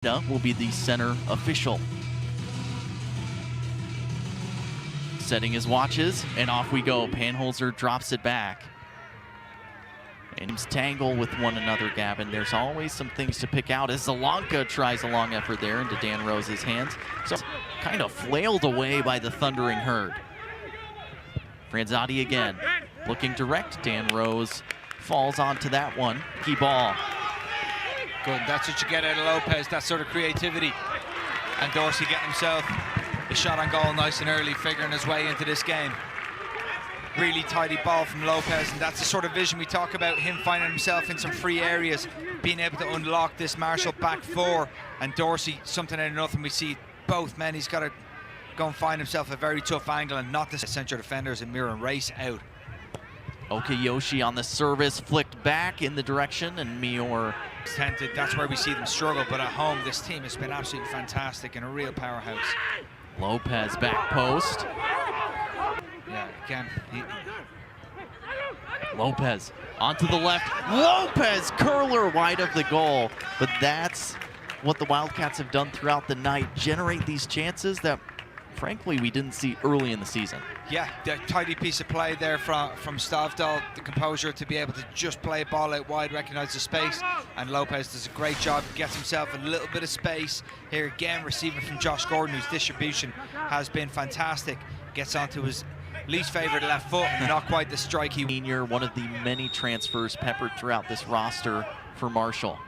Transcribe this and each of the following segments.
Will be the center official. Setting his watches, and off we go. Panholzer drops it back. Teams tangle with one another, Gavin. There's always some things to pick out as Zalanka tries a long effort there into Dan Rose's hands. So kind of flailed away by the thundering herd. Franzotti again, looking direct. Dan Rose falls onto that one. Key ball. Good, that's what you get out of Lopez, that sort of creativity. And Dorsey getting himself a shot on goal nice and early, figuring his way into this game. Really tidy ball from Lopez, and that's the sort of vision we talk about, him finding himself in some free areas, being able to unlock this Marshall back four, and Dorsey, something out of nothing. We see both men, he's got to go and find himself a very tough angle and not the central defenders and mirror and race out. Okayoshi on the service, flicked back in the direction, and Mior tented. That's where we see them struggle, but at home this team has been absolutely fantastic and a real powerhouse. Lopez back post. Yeah, again, Lopez onto the left. Lopez curler wide of the goal, but that's what the Wildcats have done throughout the night, generate these chances that frankly we didn't see early in the season. Yeah, the tidy piece of play there from Stavdal, the composure to be able to just play a ball out wide, recognize the space, and Lopez does a great job, gets himself a little bit of space here again, receiving from Josh Gordon, whose distribution has been fantastic, gets onto his least favorite left foot, and not quite the strike he... Senior, one of the many transfers peppered throughout this roster for Marshall.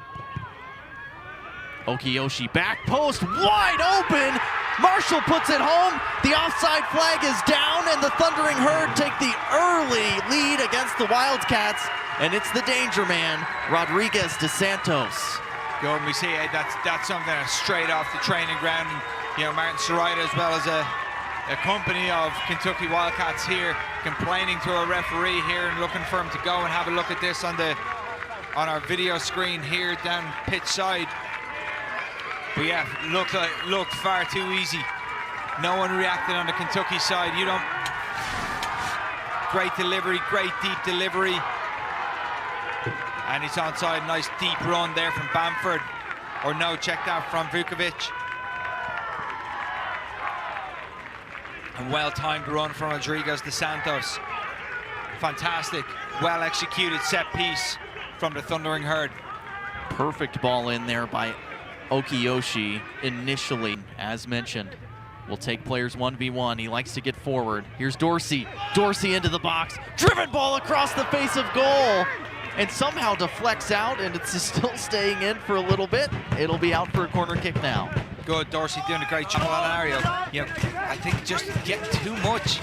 Okayoshi back post, wide open. Marshall puts it home. The offside flag is down, and the Thundering Herd take the early lead against the Wildcats, and it's the danger man, Rodriguez de Santos. Good, and we see that's something that's straight off the training ground. And, you know, Martin Sarita, as well as a company of Kentucky Wildcats here, complaining to a referee here and looking for him to go and have a look at this on our video screen here down pitch side. But yeah, looked far too easy. No one reacted on the Kentucky side. You don't. Great delivery, great deep delivery. And he's onside. Nice deep run there from Bamford. Or no, check that from Vukovic. A well-timed run from Rodriguez de Santos. Fantastic, well-executed set piece from the Thundering Herd. Perfect ball in there by Okayoshi initially, as mentioned. Will take players 1v1. He likes to get forward. Here's Dorsey. Dorsey into the box. Driven ball across the face of goal. And somehow deflects out, and it's still staying in for a little bit. It'll be out for a corner kick now. Good, Dorsey doing a great job on Ariel. You know, I think just getting too much.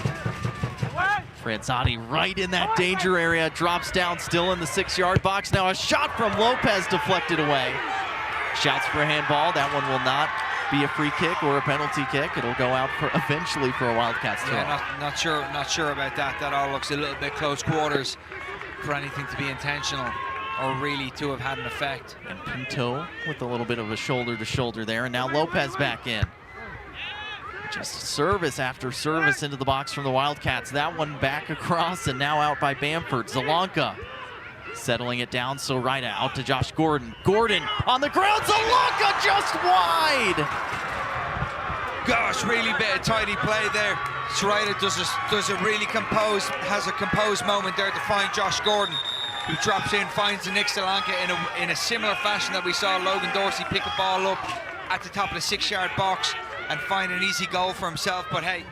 Franzotti right in that danger area. Drops down still in the 6-yard box. Now a shot from Lopez deflected away. Shouts for a handball. That one will not be a free kick or a penalty kick. It'll go out for eventually for a Wildcats throw. Yeah, not sure about that. That all looks a little bit close quarters for anything to be intentional or really to have had an effect. And Pinto with a little bit of a shoulder to shoulder there, and now Lopez back in. Just service after service into the box from the Wildcats. That one back across and now out by Bamford. Zalanka settling it down, so right out to Josh Gordon. Gordon on the ground, Zalanka just wide! Gosh, really bit of tidy play there. Sarita does a really has a composed moment there to find Josh Gordon, who drops in, finds the Nick Zalanka in a similar fashion that we saw Logan Dorsey pick a ball up at the top of the 6-yard box and find an easy goal for himself. But hey,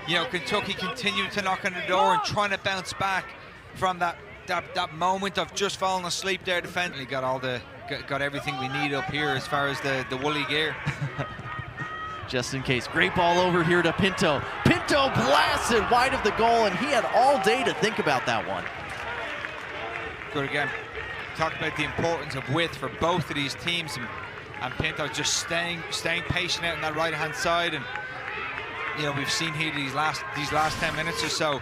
you know, Kentucky continued to knock on the door and trying to bounce back from that moment of just falling asleep there defensively. Got everything we need up here as far as the woolly gear. Just in case. Great ball over here to Pinto. Pinto blasted wide of the goal, and he had all day to think about that one. Good again. Talked about the importance of width for both of these teams, and Pinto just staying patient out on that right-hand side. And you know, we've seen here these last 10 minutes or so,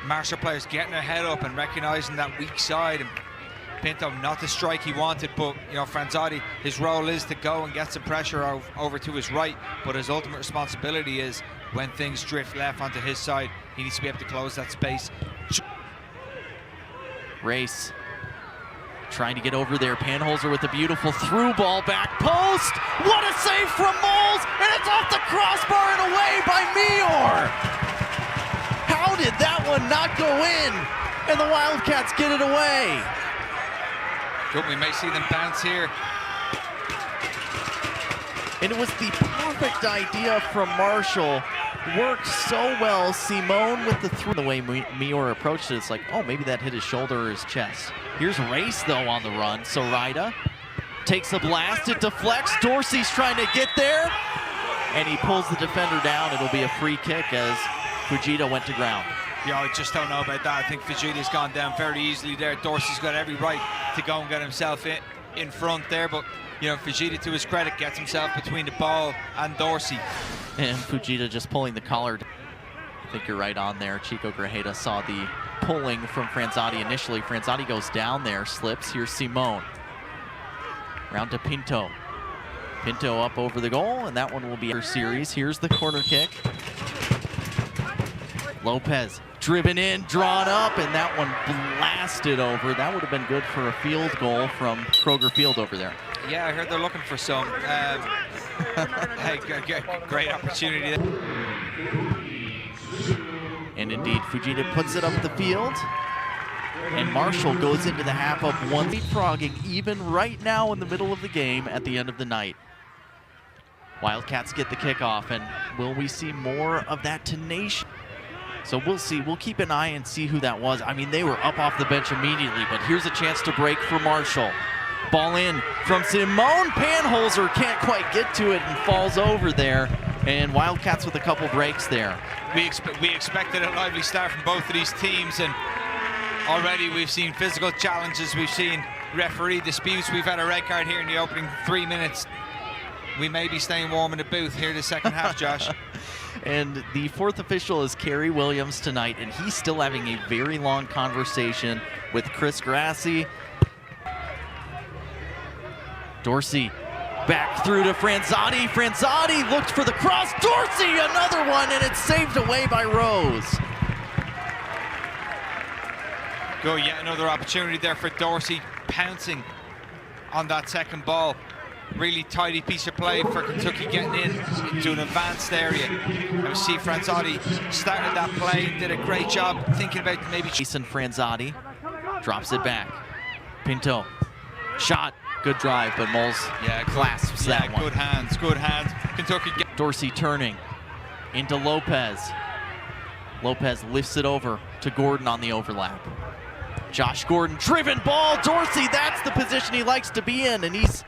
Marshall players getting their head up and recognizing that weak side, and Pinto not the strike he wanted, but you know, Franzotti, his role is to go and get some pressure over to his right, but his ultimate responsibility is when things drift left onto his side, he needs to be able to close that space. Race trying to get over there. Panholzer with a beautiful through ball back post. What a save from Moles, and it's off the crossbar and away by Meor. How did that one not go in? And the Wildcats get it away. Good, we may see them bounce here. And it was the perfect idea from Marshall. Worked so well. Simone with the throw. The way Meor approached it, it's like, oh, maybe that hit his shoulder or his chest. Here's Race, though, on the run. So Ryda takes the blast. It deflects. Dorsey's trying to get there. And he pulls the defender down. It'll be a free kick as Fujita went to ground. Yeah, I just don't know about that. I think Fujita's gone down very easily there. Dorsey's got every right to go and get himself in front there. But, you know, Fujita, to his credit, gets himself between the ball and Dorsey. And Fujita just pulling the collar. I think you're right on there. Chico Grajeda saw the pulling from Franzotti initially. Franzotti goes down there, slips. Here's Simone. Round to Pinto. Pinto up over the goal, and that one will be our series. Here's the corner kick. Lopez driven in, drawn up, and that one blasted over. That would have been good for a field goal from Kroger Field over there. Yeah, I heard they're looking for some. Hey, great opportunity. And indeed, Fujita puts it up the field. And Marshall goes into the half up one, leapfrogging even right now in the middle of the game at the end of the night. Wildcats get the kickoff, and will we see more of that tenacious? So we'll see. We'll keep an eye and see who that was. I mean, they were up off the bench immediately, but here's a chance to break for Marshall. Ball in from Simone. Panholzer can't quite get to it and falls over there. And Wildcats with a couple breaks there. We expected a lively start from both of these teams, and already we've seen physical challenges. We've seen referee disputes. We've had a red card here in the opening 3 minutes. We may be staying warm in the booth here the second half, Josh. And the fourth official is Kerry Williams tonight, and he's still having a very long conversation with Chris Grassi. Dorsey back through to Franzotti. Franzotti looked for the cross. Dorsey, another one, and it's saved away by Rose. Go, yet another opportunity there for Dorsey, pouncing on that second ball. Really tidy piece of play for Kentucky, getting into an advanced area. And we see Franzotti started that play, did a great job thinking about maybe... Jason Franzotti drops it back. Pinto, shot, good drive, but Moles clasps that one. Good hands, good hands. Kentucky... Dorsey turning into Lopez. Lopez lifts it over to Gordon on the overlap. Josh Gordon, driven ball. Dorsey, that's the position he likes to be in, and he's...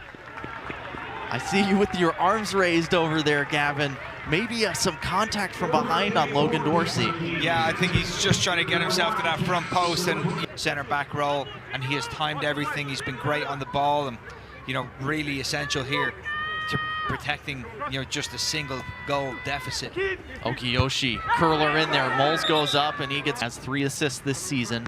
I see you with your arms raised over there, Gavin. Maybe some contact from behind on Logan Dorsey. Yeah, I think he's just trying to get himself to that front post and center back role, and he has timed everything. He's been great on the ball, and, you know, really essential here to protecting, you know, just a single goal deficit. Okiyoshi, curler in there. Moles goes up, and he has 3 assists this season.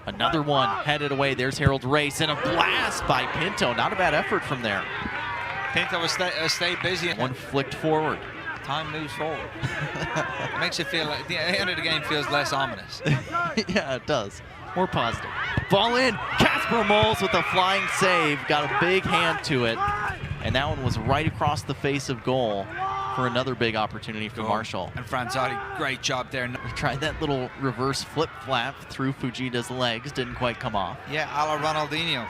Another one headed away. There's Harold Race, and a blast by Pinto. Not a bad effort from there. Pinto will stay busy. One flicked forward. Time moves forward. Makes it feel like the end of the game feels less ominous. Yeah, it does. More positive. Ball in. Casper Moles with a flying save. Got a big hand to it. And that one was right across the face of goal for another big opportunity for Marshall. And Franzotti, great job there. He tried that little reverse flip-flap through Fujita's legs. Didn't quite come off. Yeah, a la Ronaldinho.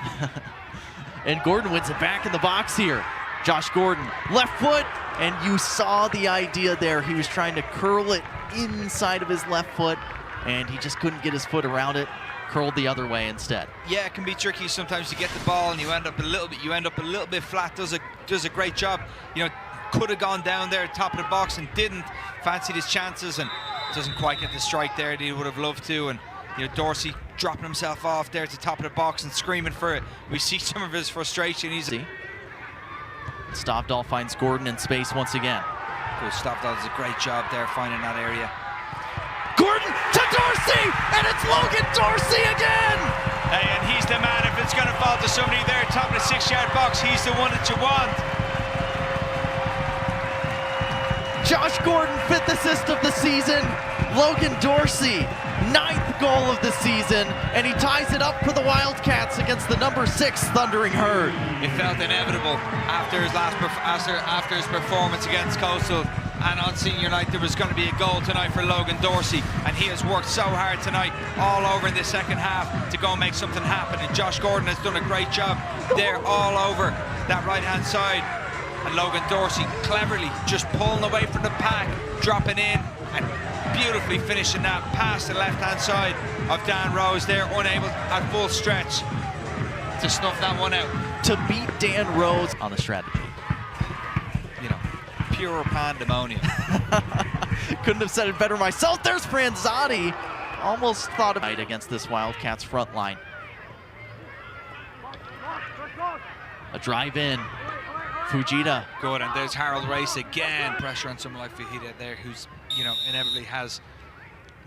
And Gordon wins it back in the box here. Josh Gordon, left foot, and you saw the idea there. He was trying to curl it inside of his left foot, and he just couldn't get his foot around it. Curled the other way instead. Yeah, it can be tricky sometimes to get the ball, and you end up a little bit flat. Does a great job. You know, could have gone down there at top of the box and didn't. Fancied his chances and doesn't quite get the strike there that he would have loved to. And, you know, Dorsey dropping himself off there at the top of the box and screaming for it. We see some of his frustration. Stavdal finds Gordon in space once again. Good. Stavdal does a great job there finding that area. Gordon to Dorsey, and it's Logan Dorsey again! Hey, and he's the man. If it's going to fall to somebody there top of the 6-yard box, he's the one that you want. Josh Gordon, 5th assist of the season. Logan Dorsey 9th goal of the season, and he ties it up for the Wildcats against the number 6 Thundering Herd. It felt inevitable after his performance against Coastal and on senior night. There was going to be a goal tonight for Logan Dorsey, and he has worked so hard tonight all over in the second half to go and make something happen, and Josh Gordon has done a great job there all over that right hand side, and Logan Dorsey cleverly just pulling away from the pack, dropping in and beautifully finishing that past the left hand side of Dan Rose there, unable at full stretch to snuff that one out. To beat Dan Rose on the strategy. You know, pure pandemonium. Couldn't have said it better myself. There's Franzotti. Almost thought of it against this Wildcats front line. A drive in. Fujita. Good, and there's Harold Race again. Pressure on someone like Fujita there, who's, you know, inevitably has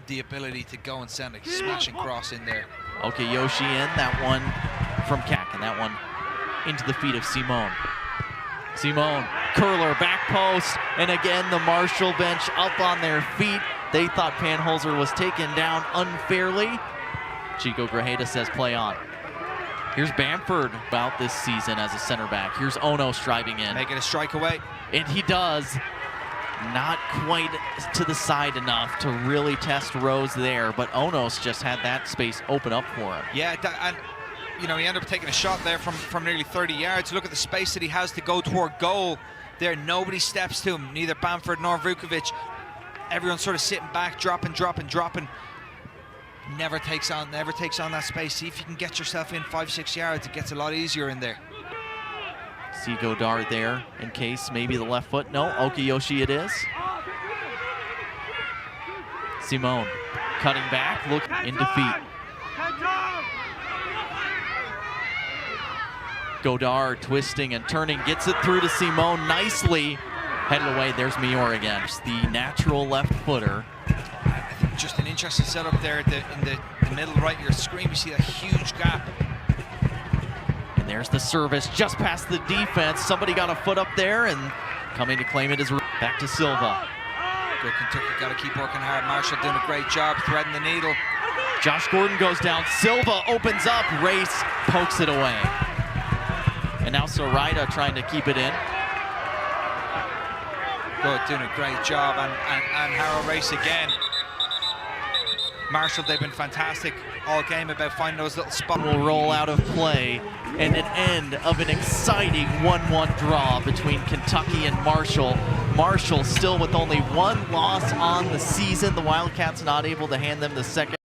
the ability to go and send a smashing cross in there. Okay, Yoshi in. That one from Kak, and that one into the feet of Simone. Simone, curler, back post, and again the Marshall bench up on their feet. They thought Panholzer was taken down unfairly. Chico Grajeda says play on. Here's Bamford about this season as a center back. Here's Onos driving in. Making a strike away. And he does. Not quite to the side enough to really test Rose there, but Onos just had that space open up for him. Yeah, and you know, he ended up taking a shot there from nearly 30 yards. Look at the space that he has to go toward goal. There, nobody steps to him, neither Bamford nor Vukovic. Everyone's sort of sitting back, dropping. Never takes on that space. See if you can get yourself in 5-6 yards. It gets a lot easier in there. See Godard there in case maybe the left foot. No, Okiyoshi it is. Simone cutting back, look in defeat. Godard twisting and turning, gets it through to Simone nicely. Headed away, there's Mior again. Just the natural left footer. I think just an interesting setup there in the middle right of your screen. You see that huge gap. And there's the service just past the defense. Somebody got a foot up there, and coming to claim it is back to Silva. Good Kentucky, got to keep working hard. Marshall doing a great job threading the needle. Josh Gordon goes down. Silva opens up. Race pokes it away. And now Sorida trying to keep it in. Good, doing a great job, and Harold Race again. Marshall, they've been fantastic all game about finding those little spots. Will roll out of play, and an end of an exciting 1-1 draw between Kentucky and Marshall. Marshall still with only one loss on the season. The Wildcats not able to hand them the second.